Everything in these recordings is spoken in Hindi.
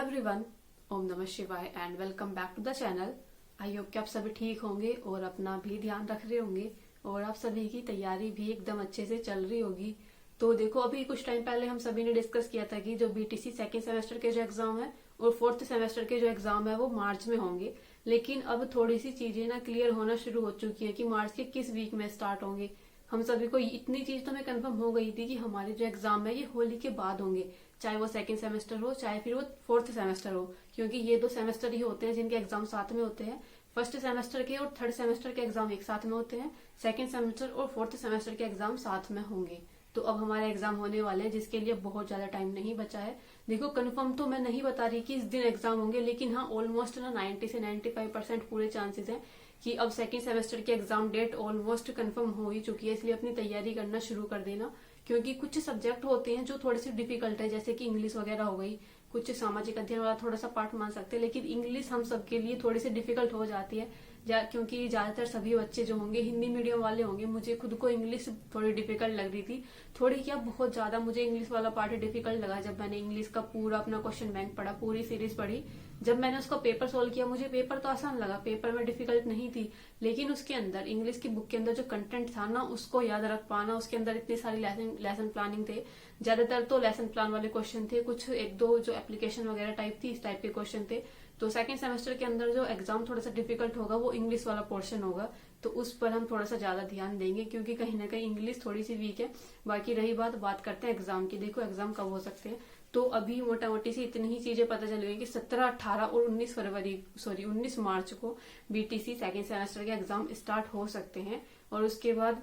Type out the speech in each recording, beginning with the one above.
एवरीवन, ओम नमः शिवाय and welcome back to the channel. I hope कि आप सभी ठीक होंगे और अपना भी ध्यान रख रहे होंगे और आप सभी की तैयारी भी एकदम अच्छे से चल रही होगी। तो देखो, अभी कुछ टाइम पहले हम सभी ने डिस्कस किया था कि जो बीटीसी सेकेंड सेमेस्टर के जो एग्जाम है और फोर्थ सेमेस्टर के जो एग्जाम है वो मार्च में होंगे। लेकिन अब थोड़ी सी चीजें ना क्लियर होना शुरू हो चुकी है कि मार्च के किस वीक में स्टार्ट होंगे। हम सभी को इतनी चीज तो हमें कंफर्म हो गई थी कि हमारे जो एग्जाम है ये होली के बाद होंगे, चाहे वो सेकंड सेमेस्टर हो चाहे फिर वो फोर्थ सेमेस्टर हो, क्योंकि ये दो सेमेस्टर ही होते हैं जिनके एग्जाम साथ में होते हैं। फर्स्ट सेमेस्टर के और थर्ड सेमेस्टर के एग्जाम एक साथ में होते हैं, सेकंड सेमेस्टर और फोर्थ सेमेस्टर के एग्जाम साथ में होंगे। तो अब हमारे एग्जाम होने वाले हैं जिसके लिए बहुत ज्यादा टाइम नहीं बचा है। देखो, कंफर्म तो मैं नहीं बता रही कि इस दिन एग्जाम होंगे, लेकिन हाँ ऑलमोस्ट ना 90 से 95% पूरे चांसेस हैं कि अब सेकंड सेमेस्टर की एग्जाम डेट ऑलमोस्ट कंफर्म हो ही चुकी है। इसलिए अपनी तैयारी करना शुरू कर देना, क्योंकि कुछ सब्जेक्ट होते हैं जो थोड़े से डिफिकल्ट है, जैसे कि इंग्लिश वगैरह हो गई। कुछ सामाजिक अध्ययन वाला थोड़ा सा पार्ट मान सकते हैं, लेकिन इंग्लिश हम सबके लिए थोड़ी सी डिफिकल्ट हो जाती है क्योंकि ज्यादातर सभी बच्चे जो होंगे हिंदी मीडियम वाले होंगे। मुझे खुद को इंग्लिश थोड़ी डिफिकल्ट लग रही थी, थोड़ी क्या बहुत ज्यादा मुझे इंग्लिश वाला पार्ट डिफिकल्ट लगा। जब मैंने इंग्लिश का पूरा अपना क्वेश्चन बैंक पढ़ा, पूरी सीरीज पढ़ी, जब मैंने उसका पेपर सोल्व किया, मुझे पेपर तो आसान लगा, पेपर में डिफिकल्ट नहीं थी। लेकिन उसके अंदर इंग्लिश की बुक के अंदर जो कंटेंट था ना, उसको याद रख पाना, उसके अंदर इतनी सारी लेसन प्लानिंग थे, ज्यादातर तो लेसन प्लान वाले क्वेश्चन थे, कुछ एक दो जो एप्लीकेशन वगैरह टाइप थी इस टाइप के क्वेश्चन थे। तो सेकंड सेमेस्टर के अंदर जो एग्जाम थोड़ा सा डिफिकल्ट होगा वो इंग्लिश वाला पोर्शन होगा, तो उस पर हम थोड़ा सा ज्यादा ध्यान देंगे, क्योंकि कहीं ना कहीं इंग्लिश थोड़ी सी वीक है। बाकी रही बात करते हैं एग्जाम की। देखो, एग्जाम कब हो सकते हैं, तो अभी मोटा मोटी सी इतनी ही चीजें पता चल गई कि 17, 18 और 19 मार्च को बीटीसी सेकेंड सेमेस्टर के एग्जाम स्टार्ट हो सकते हैं। और उसके बाद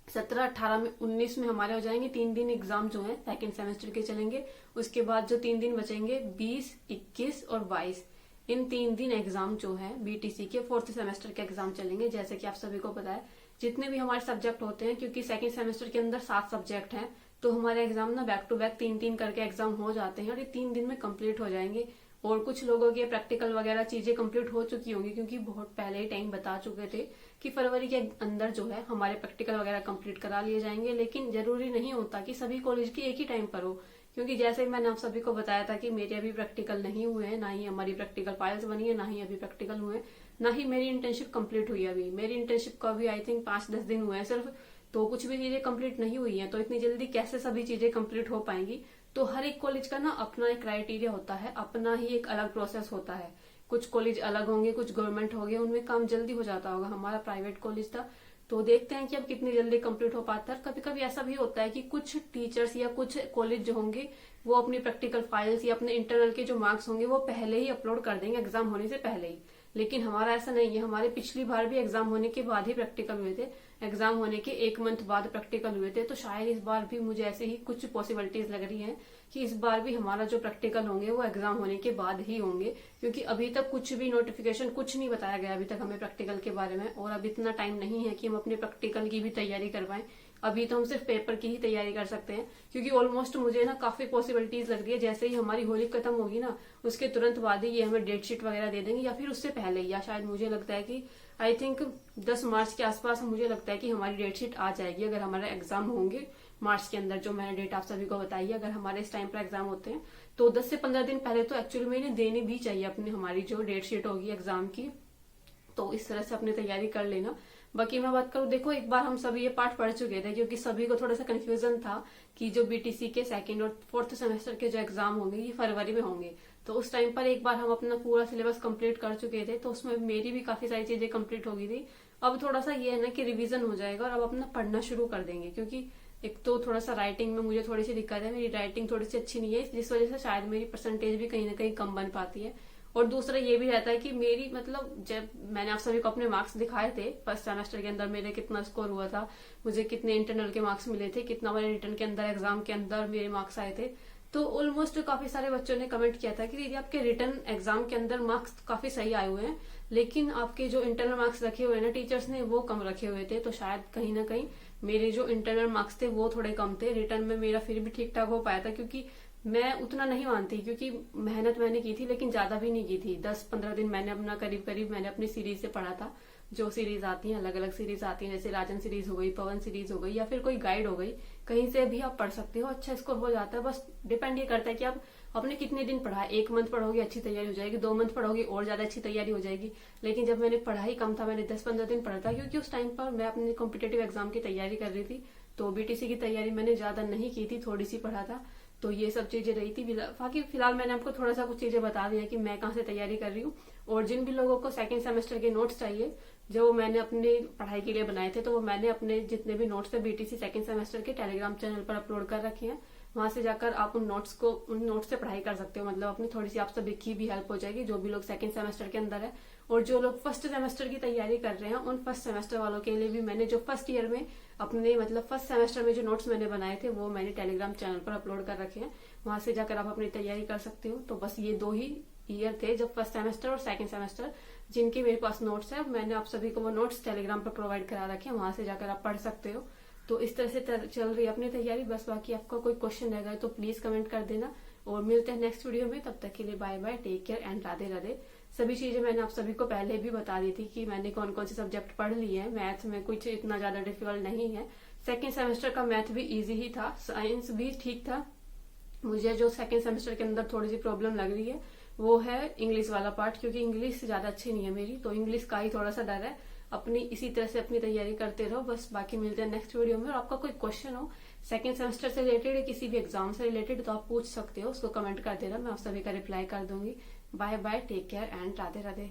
17, 18 में 19 में हमारे हो जाएंगे 3 दिन एग्जाम जो है सेकेंड सेमेस्टर के चलेंगे। उसके बाद जो 3 दिन बचेंगे 20, 21 और 22, इन 3 दिन एग्जाम जो है बीटीसी के फोर्थ सेमेस्टर के एग्जाम चलेंगे। जैसे कि आप सभी को पता है, जितने भी हमारे सब्जेक्ट होते हैं, क्योंकि सेकेंड सेमेस्टर के अंदर 7 सब्जेक्ट हैं, तो हमारे एग्जाम ना बैक टू बैक 3-3 करके एग्जाम हो जाते हैं और ये 3 दिन में कंप्लीट हो जाएंगे। और कुछ लोगों के प्रैक्टिकल वगैरह चीजें कंप्लीट हो चुकी होंगी, क्योंकि बहुत पहले ही टाइम बता चुके थे कि फरवरी के अंदर जो है हमारे प्रैक्टिकल वगैरह कंप्लीट करा लिए जाएंगे। लेकिन जरूरी नहीं होता कि सभी कॉलेज की एक ही टाइम पर हो, क्योंकि जैसे मैंने आप सभी को बताया था कि मेरे अभी प्रैक्टिकल नहीं हुए हैं, ना ही हमारी प्रैक्टिकल फाइल्स बनी है, ना ही अभी प्रैक्टिकल हुए, ना ही मेरी इंटर्नशिप कंप्लीट हुई है। अभी मेरी इंटर्नशिप को अभी आई थिंक 5-10 दिन हुए हैं सिर्फ, तो कुछ भी चीजें कंप्लीट नहीं हुई हैं। तो इतनी जल्दी कैसे सभी चीजें कंप्लीट हो पाएंगी। तो हर एक कॉलेज का ना अपना एक क्राइटेरिया होता है, अपना ही एक अलग प्रोसेस होता है। कुछ कॉलेज अलग होंगे, कुछ गवर्नमेंट होंगे, उनमें काम जल्दी हो जाता होगा। हमारा प्राइवेट कॉलेज था, तो देखते हैं कि अब कितनी जल्दी कंप्लीट हो पाता है। कभी कभी ऐसा भी होता है कि कुछ टीचर्स या कुछ कॉलेज जो होंगे वो अपनी प्रैक्टिकल फाइल्स या अपने इंटरनल के जो मार्क्स होंगे वो पहले ही अपलोड कर देंगे एग्जाम होने से पहले ही। लेकिन हमारा ऐसा नहीं है, हमारे पिछली बार भी एग्जाम होने के बाद ही प्रैक्टिकल हुए थे, एग्जाम होने के 1 मंथ बाद प्रैक्टिकल हुए थे। तो शायद इस बार भी मुझे ऐसे ही कुछ पॉसिबिलिटीज लग रही हैं कि इस बार भी हमारा जो प्रैक्टिकल होंगे वो एग्जाम होने के बाद ही होंगे, क्योंकि अभी तक कुछ भी नोटिफिकेशन कुछ नहीं बताया गया अभी तक हमें प्रैक्टिकल के बारे में। और अब इतना टाइम नहीं है कि हम अपने प्रैक्टिकल की भी तैयारी करवाएं। अभी तो हम सिर्फ पेपर की ही तैयारी कर सकते हैं, क्योंकि ऑलमोस्ट मुझे ना काफी पॉसिबिलिटीज लग रही है जैसे ही हमारी होली खत्म होगी ना उसके तुरंत बाद ही ये हमें डेट शीट वगैरह दे देंगे, या फिर उससे पहले ही, या शायद मुझे लगता है कि आई थिंक 10 मार्च के आसपास मुझे लगता है कि हमारी डेट शीट आ जाएगी, अगर हमारे एग्जाम होंगे मार्च के अंदर, जो मैंने डेट आप सभी को बताई है। अगर हमारे इस टाइम पर एग्जाम होते हैं तो 10 से 15 दिन पहले तो एक्चुअली में इन्हें देनी भी चाहिए अपनी हमारी जो डेट शीट होगी एग्जाम की। तो इस तरह से अपनी तैयारी कर लेना। बाकी मैं बात करूँ, देखो एक बार हम सभी ये पार्ट पढ़ चुके थे, क्योंकि सभी को थोड़ा सा कंफ्यूजन था कि जो बीटीसी के सेकंड और फोर्थ सेमेस्टर के जो एग्जाम होंगे ये फरवरी में होंगे। तो उस टाइम पर एक बार हम अपना पूरा सिलेबस कंप्लीट कर चुके थे, तो उसमें मेरी भी काफी सारी चीजें कंप्लीट हो गई थी। अब थोड़ा सा ये है ना कि रिविजन हो जाएगा और अब अपना पढ़ना शुरू कर देंगे, क्योंकि एक तो थोड़ा सा राइटिंग में मुझे थोड़ी सी दिक्कत है, मेरी राइटिंग थोड़ी सी अच्छी नहीं है, जिस वजह से शायद मेरी परसेंटेज भी कहीं ना कहीं कम बन पाती है। और दूसरा ये भी रहता है कि मेरी मतलब जब मैंने आप सभी को अपने मार्क्स दिखाए थे फर्स्ट सेमेस्टर के अंदर मेरे कितना स्कोर हुआ था, मुझे कितने इंटरनल के मार्क्स मिले थे, कितना मेरे रिटर्न के अंदर एग्जाम के अंदर मेरे मार्क्स आए थे, तो ऑलमोस्ट काफी सारे बच्चों ने कमेंट किया था कि दीदी आपके रिटर्न एग्जाम के अंदर मार्क्स काफी सही आए हुए हैं, लेकिन आपके जो इंटरनल मार्क्स रखे हुए हैं ना टीचर्स ने वो कम रखे हुए थे। तो शायद कहीं ना कहीं मेरे जो इंटरनल मार्क्स थे वो थोड़े कम थे, रिटर्न में मेरा फिर भी ठीक ठाक हो पाया था, क्योंकि मैं उतना नहीं मानती, क्योंकि मेहनत मैंने की थी लेकिन ज्यादा भी नहीं की थी। 10-15 दिन मैंने अपना करीब मैंने अपनी सीरीज से पढ़ा था। जो सीरीज आती हैं, अलग अलग सीरीज आती हैं, जैसे राजन सीरीज हो गई, पवन सीरीज हो गई, या फिर कोई गाइड हो गई, कहीं से भी आप पढ़ सकते हो, अच्छा स्कोर हो जाता है। बस डिपेंड ये करता है कि आप आपने कितने दिन पढ़ा, 1 मंथ पढ़ोगे अच्छी तैयारी हो जाएगी, 2 मंथ पढ़ोगे और ज्यादा अच्छी तैयारी हो जाएगी। लेकिन जब मैंने पढ़ा ही कम था, मैंने 10-15 दिन पढ़ा था, क्योंकि उस टाइम पर मैं अपने कॉम्पिटेटिव एग्जाम की तैयारी कर रही थी। तो बीटीसी की तैयारी मैंने ज्यादा नहीं की थी, थोड़ी सी पढ़ा था। तो ये सब चीजें रही थी। बाकी फिलहाल मैंने आपको थोड़ा सा कुछ चीजें बता दी है कि मैं कहाँ से तैयारी कर रही हूँ। और जिन भी लोगों को सेकंड सेमेस्टर के नोट्स चाहिए, जो मैंने अपनी पढ़ाई के लिए बनाए थे, तो वो मैंने अपने जितने भी नोट्स थे बीटीसी सेकंड सेमेस्टर के टेलीग्राम चैनल पर अपलोड कर रखे हैं। वहां से जाकर आप उन नोट्स से पढ़ाई कर सकते हो। मतलब अपनी थोड़ी सी आप सभी की भी हेल्प हो जाएगी, जो भी लोग सेकंड सेमेस्टर के अंदर है। और जो लोग फर्स्ट सेमेस्टर की तैयारी कर रहे हैं, उन फर्स्ट सेमेस्टर वालों के लिए भी मैंने जो फर्स्ट ईयर में अपने मतलब फर्स्ट सेमेस्टर में जो नोट्स मैंने बनाए थे, वो मैंने टेलीग्राम चैनल पर अपलोड कर रखे हैं। वहां से जाकर आप अपनी तैयारी कर सकते हो। तो बस ये 2 ही ईयर थे, जब फर्स्ट सेमेस्टर और सेकंड सेमेस्टर, जिनके मेरे पास नोट्स है। मैंने आप सभी को वो नोट्स टेलीग्राम पर प्रोवाइड करा रखे हैं, वहां से जाकर आप पढ़ सकते हो। तो इस तरह से चल रही है अपनी तैयारी। बस बाकी आपका कोई क्वेश्चन रहेगा तो प्लीज कमेंट कर देना, और मिलते हैं नेक्स्ट वीडियो में। तब तक के लिए bye bye, take care and Radhe Radhe. सभी चीजें मैंने आप सभी को पहले भी बता दी थी कि मैंने कौन कौन से सब्जेक्ट पढ़ लिए हैं। मैथ में कुछ इतना ज्यादा डिफिकल्ट नहीं है। सेकेंड सेमेस्टर का मैथ भी इजी ही था, साइंस भी ठीक था। मुझे जो सेकेंड सेमेस्टर के अंदर थोड़ी सी प्रॉब्लम लग रही है, वो है इंग्लिश वाला पार्ट, क्योंकि इंग्लिश ज्यादा अच्छी नहीं है मेरी। तो इंग्लिश का ही थोड़ा सा डर है। अपनी इसी तरह से अपनी तैयारी करते रहो। बस बाकी मिलते हैं नेक्स्ट वीडियो में। और आपका कोई क्वेश्चन हो सेकंड सेमेस्टर से रिलेटेड या किसी भी एग्जाम से रिलेटेड, तो आप पूछ सकते हो, उसको कमेंट कर देना, मैं आप सभी का रिप्लाई कर दूंगी। Bye bye, take care and Radhe Radhe.